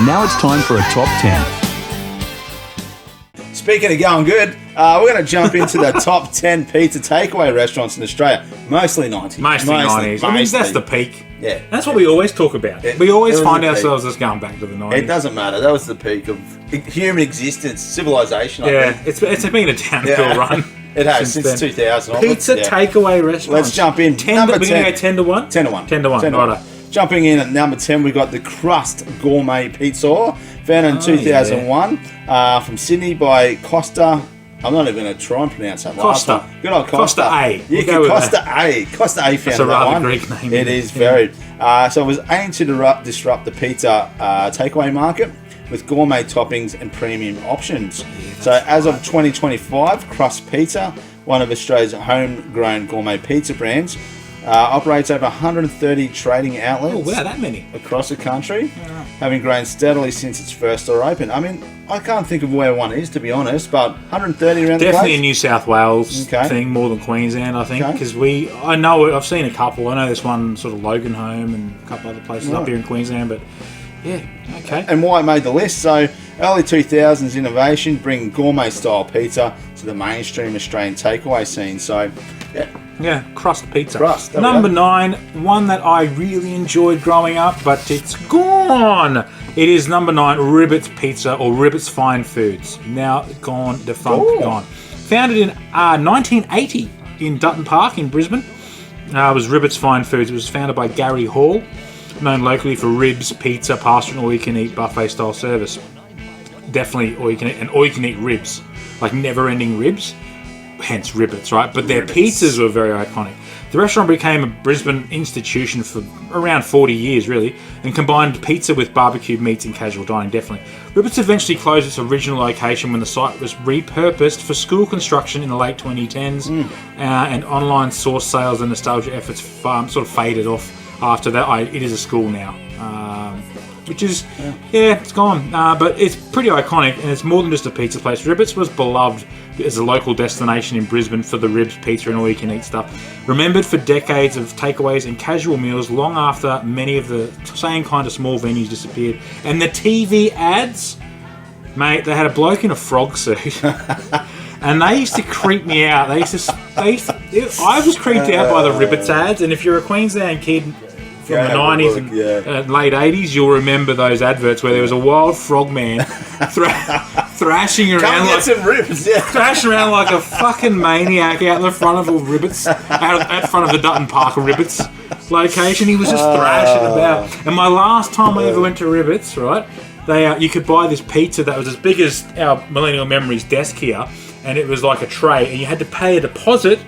Now it's time for a top 10. Speaking of going good, we're going to jump into the top 10 pizza takeaway restaurants in Australia. Mostly 90s. Mostly 90s. I mean, that's the peak. Yeah. That's what we always talk about. We always find ourselves as going back to the 90s. It doesn't matter. That was the peak of human existence, civilization, I think. It's been a downhill run. It has, since 2000. Pizza takeaway restaurants. Let's jump in. Number 10. We're going to go 10 to 1? 10 to 1. 10 to 1. 10 to 1. Right. Jumping in at number 10, we've got the Crust Gourmet Pizza, founded in 2001 from Sydney by Costa. I'm not even going to try and pronounce that. Costa. Good old Costa. Costa A. Costa A. Costa A founded That's a rather Greek name. It is very. So it was aimed to disrupt the pizza takeaway market with gourmet toppings and premium options. So as of 2025, Crust Pizza, one of Australia's homegrown gourmet pizza brands, operates over 130 trading outlets. Oh, wow, that many. Across the country, having grown steadily since its first store opened. I mean, I can't think of where one is, to be honest, but 130 around the place. Definitely a New South Wales thing, more than Queensland, I think, because I've seen a couple. I know there's one sort of Loganholme and a couple other places up here in Queensland, but okay. And why it made the list? So, early 2000s innovation, bringing gourmet-style pizza to the mainstream Australian takeaway scene. So, yeah, Crust Pizza. Crust. Number 9, one that I really enjoyed growing up, but it's gone. It is number 9, Ribbits Pizza, or Ribbits Fine Foods. Now gone, defunct, gone. Founded in 1980 in Dutton Park in Brisbane. It was Ribbits Fine Foods. It was founded by Gary Hall, known locally for ribs, pizza, pasta, and all-you-can-eat buffet-style service. Definitely all-you-can-eat ribs, like never-ending ribs. Hence Ribbits, right? But their pizzas were very iconic. The restaurant became a Brisbane institution for around 40 years, really, and combined pizza with barbecue meats and casual dining, definitely. Ribbits eventually closed its original location when the site was repurposed for school construction in the late 2010s, and online source sales and nostalgia efforts sort of faded off after that. It is a school now. Which is, it's gone. But it's pretty iconic, and it's more than just a pizza place. Ribbits was beloved as a local destination in Brisbane for the ribs, pizza, and all-you-can-eat stuff. Remembered for decades of takeaways and casual meals long after many of the same kind of small venues disappeared. And the TV ads, mate, they had a bloke in a frog suit. And they used to creep me out. I was creeped out by the Ribbits ads, and if you're a Queensland kid from the 90s and late 80s, you'll remember those adverts where there was a wild frog man thrashing around thrashing around like a fucking maniac out in the front of a Ribbits, out front of the Dutton Park Ribbits location. He was just thrashing about. And my last time I ever went to Ribbits, right, you could buy this pizza that was as big as our Millennial Memories desk here, and it was like a tray, and you had to pay a deposit,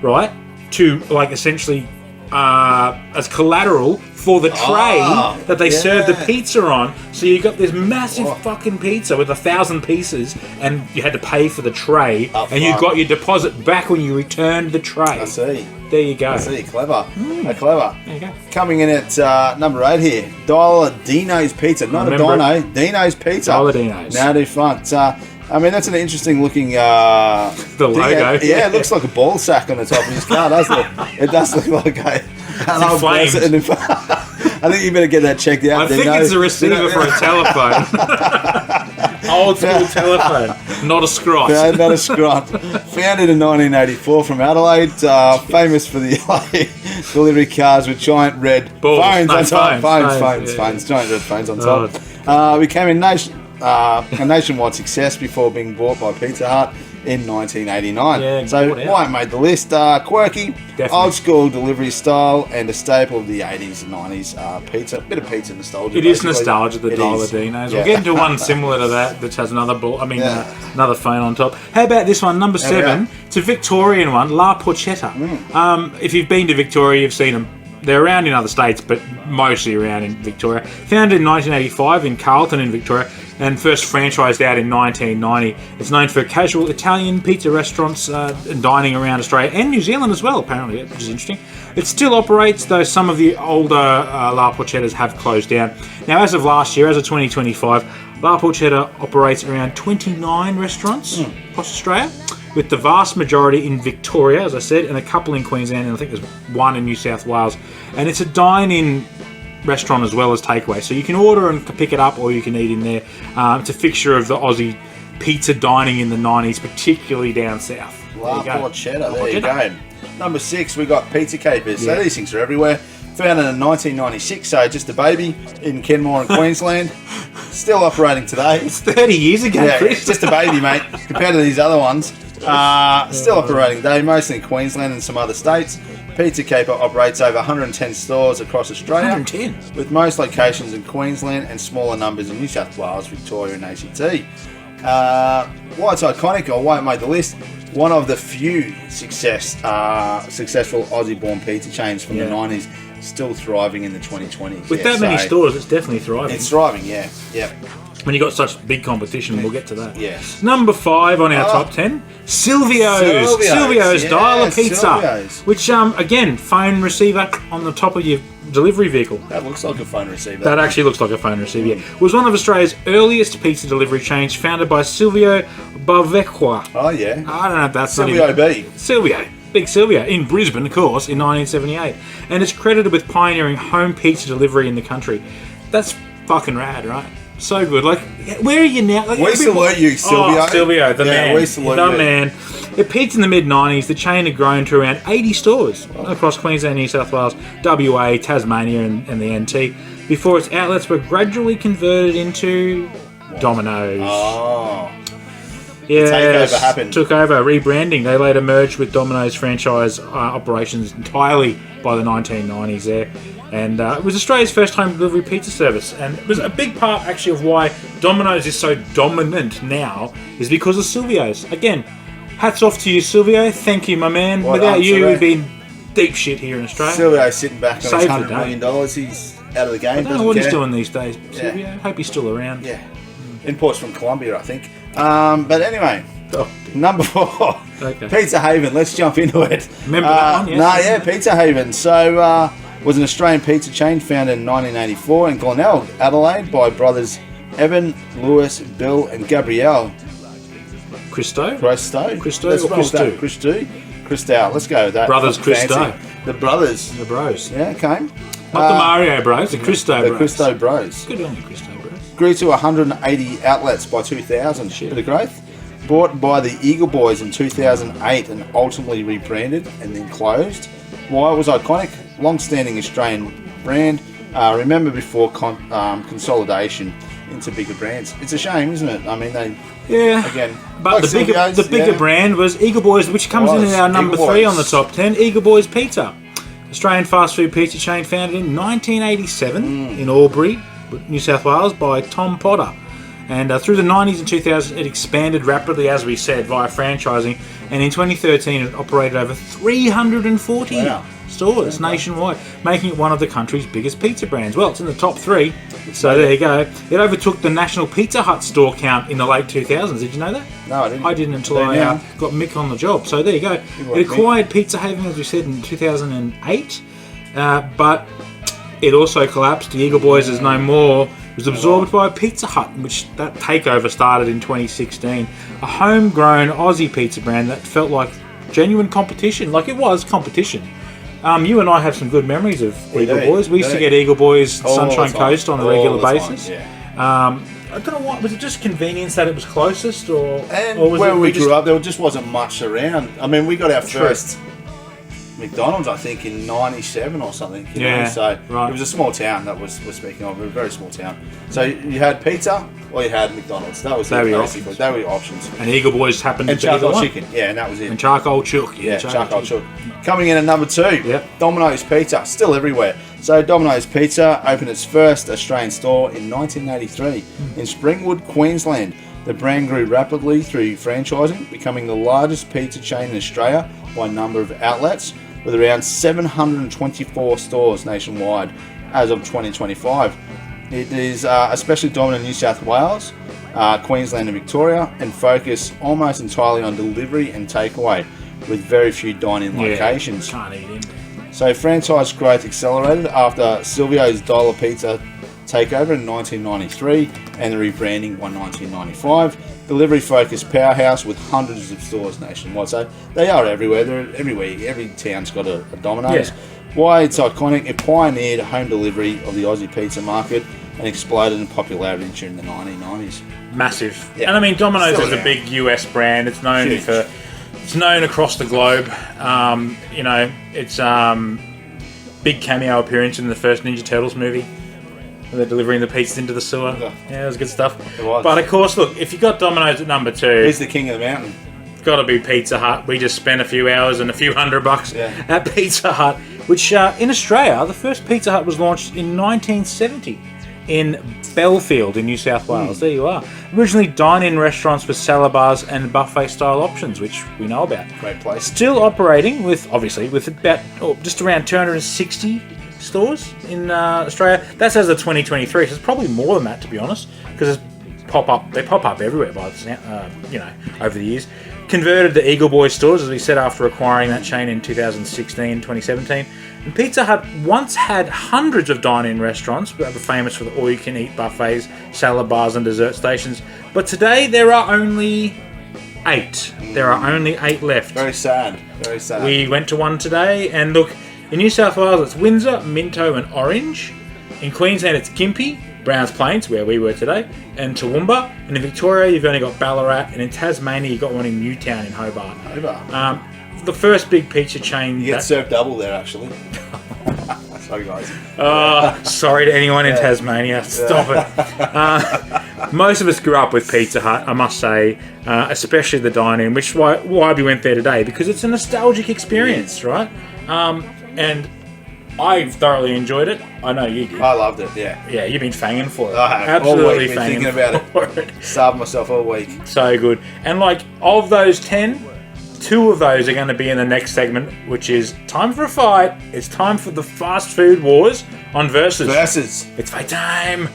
right, to like essentially as collateral for the tray that they served the pizza on. So you got this massive fucking pizza with 1,000 pieces, and you had to pay for the tray, you got your deposit back when you returned the tray. I see. There you go. I see. Clever. Clever. There you go. Coming in at number 8 here, Dollar Dino's Pizza. Not a Dino, Dino's Pizza. Dollar Dino's. Now defunct. I mean, that's an interesting looking... the logo. It looks like a ball sack on the top of his car, doesn't it? It does look like an old ball sack. I think you better get that checked out. I think it's a receiver for a telephone. Old school telephone. Not a scrot. No, not a scrot. Founded in 1984 from Adelaide. Famous for the delivery cars with giant red phones on top. Phones. Giant red phones on top. Became a nationwide success before being bought by Pizza Hut in 1989. So why it made the list? Quirky, old school delivery style, and a staple of the 80s and 90s pizza. Bit of pizza nostalgia. It is nostalgia, the Dollar Dinos. We'll get into one similar to that, which has another another phone on top. How about this one, number 7? It's a Victorian one, La Porchetta. If you've been to Victoria, you've seen them. They're around in other states, but mostly around in Victoria. Founded in 1985 in Carlton in Victoria, and first franchised out in 1990. It's known for casual Italian pizza restaurants and dining around Australia and New Zealand as well, apparently, which is interesting. It still operates, though some of the older La Porchettas have closed down. Now, as of last year, as of 2025, La Porchetta operates around 29 restaurants across Australia, with the vast majority in Victoria, as I said, and a couple in Queensland, and I think there's one in New South Wales. And it's a dine-in restaurant as well as takeaway. So you can order and pick it up, or you can eat in there. It's a fixture of the Aussie pizza dining in the 90s, particularly down south. La Porchetta, there you go. Number 6, we got Pizza Capers. So these things are everywhere. Founded in 1996, so just a baby in Kenmore in Queensland. Still operating today. It's 30 years ago, yeah, Chris. Just a baby, mate, compared to these other ones. Still operating today, mostly in Queensland and some other states. Pizza Caper operates over 110 stores across Australia. 110? With most locations in Queensland and smaller numbers in New South Wales, Victoria and ACT. Why it's iconic, or why it made the list, one of the few successful Aussie-born pizza chains from the 90s, still thriving in the 2020s. With that many stores, it's definitely thriving. It's thriving, yeah. When you got such big competition, we'll get to that. Yes. Number 5 on our top 10, Silvio's. Silvio's style of pizza. Silvio's. Which, again, phone receiver on the top of your delivery vehicle. That looks like a phone receiver. That actually looks like a phone receiver, yeah. Was one of Australia's earliest pizza delivery chains, founded by Silvio Bavecqua. Oh, yeah. I don't know if that's Silvio B. Silvio. Big Silvio, in Brisbane, of course, in 1978. And it's credited with pioneering home pizza delivery in the country. That's fucking rad, right? So good. Like, where are you now? Like, we salute you, Silvio. Oh, Silvio, the man. We salute the you. man. It peaked in the mid-90s. The chain had grown to around 80 stores across Queensland, New South Wales, WA, Tasmania, and the NT, before its outlets were gradually converted into Domino's. Oh. Yes, takeover happened. Took over, rebranding. They later merged with Domino's franchise operations entirely by the 1990s there. And it was Australia's first home delivery pizza service. And it was a big part, actually, of why Domino's is so dominant now, is because of Silvio's. Again, hats off to you, Silvio. Thank you, my man. Without you, we'd be in deep shit here in Australia. Silvio's sitting back on his Saved $100 million. He's out of the game. I don't know what he's doing these days, Silvio. Hope he's still around. Yeah. Imports from Colombia, I think. But anyway, number 4, Pizza Haven. Let's jump into it. Remember that one? Yes. Pizza Haven. So, was an Australian pizza chain founded in 1984 in Glenelg, Adelaide, by brothers Evan, Lewis, Bill, and Gabrielle. Christo. Let's roll with that. Christo. Let's go with that. Brothers Christo. The brothers. The bros. Yeah, okay. Not the Mario bros, the Christo bros. The Christo bros. Good on you, Christo bros. Grew to 180 outlets by 2000. Bit of growth. Bought by the Eagle Boys in 2008 and ultimately rebranded and then closed. Why it was iconic? Long-standing Australian brand. Remember before consolidation into bigger brands. It's a shame, isn't it? I mean, but the bigger brand was Eagle Boys, which comes in at our number 3 on the top 10. Eagle Boys Pizza, Australian fast food pizza chain founded in 1987 in Albury, New South Wales, by Tom Potter. And through the 90s and 2000s, it expanded rapidly, as we said, via franchising. And in 2013, it operated over 340 stores nationwide, making it one of the country's biggest pizza brands. Well, it's in the top 3, so there you go. It overtook the National Pizza Hut store count in the late 2000s. Did you know that? No, I didn't. I didn't until I got Mick on the job. So there you go. It acquired Pizza Haven, as we said, in 2008, but it also collapsed. The Eagle Boys is no more. It was absorbed by Pizza Hut, which that takeover started in 2016. A homegrown Aussie pizza brand that felt like genuine competition. Like, it was competition. You and I have some good memories of Eagle Boys. We used to get Eagle Boys Sunshine Coast on a regular basis. I don't know what, was it just convenience that it was closest, or was where it we grew up, there just wasn't much around. I mean, we got our first McDonald's, I think, in 97 or something. You know? So it was a small town that we're speaking of. It was a very small town. So you had pizza or you had McDonald's. That was basically. They were your options. And Eagle Boys happened to be charcoal chicken. Yeah, and that was it. And charcoal chook. Yeah, charcoal chook. Coming in at number 2, Domino's Pizza, still everywhere. So Domino's Pizza opened its first Australian store in 1983 in Springwood, Queensland. The brand grew rapidly through franchising, becoming the largest pizza chain in Australia by number of outlets, with around 724 stores nationwide as of 2025. It is especially dominant in New South Wales, Queensland and Victoria, and focus almost entirely on delivery and takeaway, with very few dine-in locations. Can't eat in. So franchise growth accelerated after Silvio's Dollar Pizza takeover in 1993 and the rebranding by 1995. Delivery-focused powerhouse with hundreds of stores nationwide. So they are everywhere. They're everywhere. Every town's got a Domino's. Why it's iconic, it pioneered home delivery of the Aussie pizza market and exploded in popularity during the 1990s. Massive. Yeah. And I mean, Domino's Still is a around. big US brand. It's known Huge. it's known across the globe. You know, it's big cameo appearance in the first Ninja Turtles movie. They're delivering the pizzas into the sewer. Yeah, it was good stuff. It was. But of course, look, if you got Domino's at number 2, He's the king of the mountain. it's got to be Pizza Hut. We just spent a few hours and a few $100 Yeah. at Pizza Hut, which in Australia, the first Pizza Hut was launched in 1970 in Belfield in New South Wales. There you are. Originally dine-in restaurants with salad bars and buffet-style options, which we know about. Great place. Still operating with about just around 260 stores in Australia. That's as of 2023. So it's probably more than that, to be honest, because they pop up everywhere by over the years. Converted to Eagle Boy stores, as we said, after acquiring that chain in 2016, 2017. And Pizza Hut once had hundreds of dine-in restaurants that were famous for the all-you-can-eat buffets, salad bars, and dessert stations. But today there are only 8. There are only 8 left. Very sad. Very sad. We went to one today, and look, in New South Wales it's Windsor, Minto, and Orange. In Queensland it's Gympie, Browns Plains, where we were today, and Toowoomba. And in Victoria you've only got Ballarat, and in Tasmania you've got one in Newtown in Hobart. The first big pizza chain. You get served double there, actually. Sorry, guys. Sorry to anyone in Tasmania. Stop it. Most of us grew up with Pizza Hut, I must say, especially the dine-in, which is why we went there today, because it's a nostalgic experience, right? And I thoroughly enjoyed it. I know you did. I loved it, yeah. Yeah, you've been fanging for it. I have. Absolutely all week been fanging thinking about for it. Starved myself all week. So good. And like, of those 10, 2 of those are going to be in the next segment, which is time for a fight. It's time for the fast food wars on Versus. Versus. It's fight time.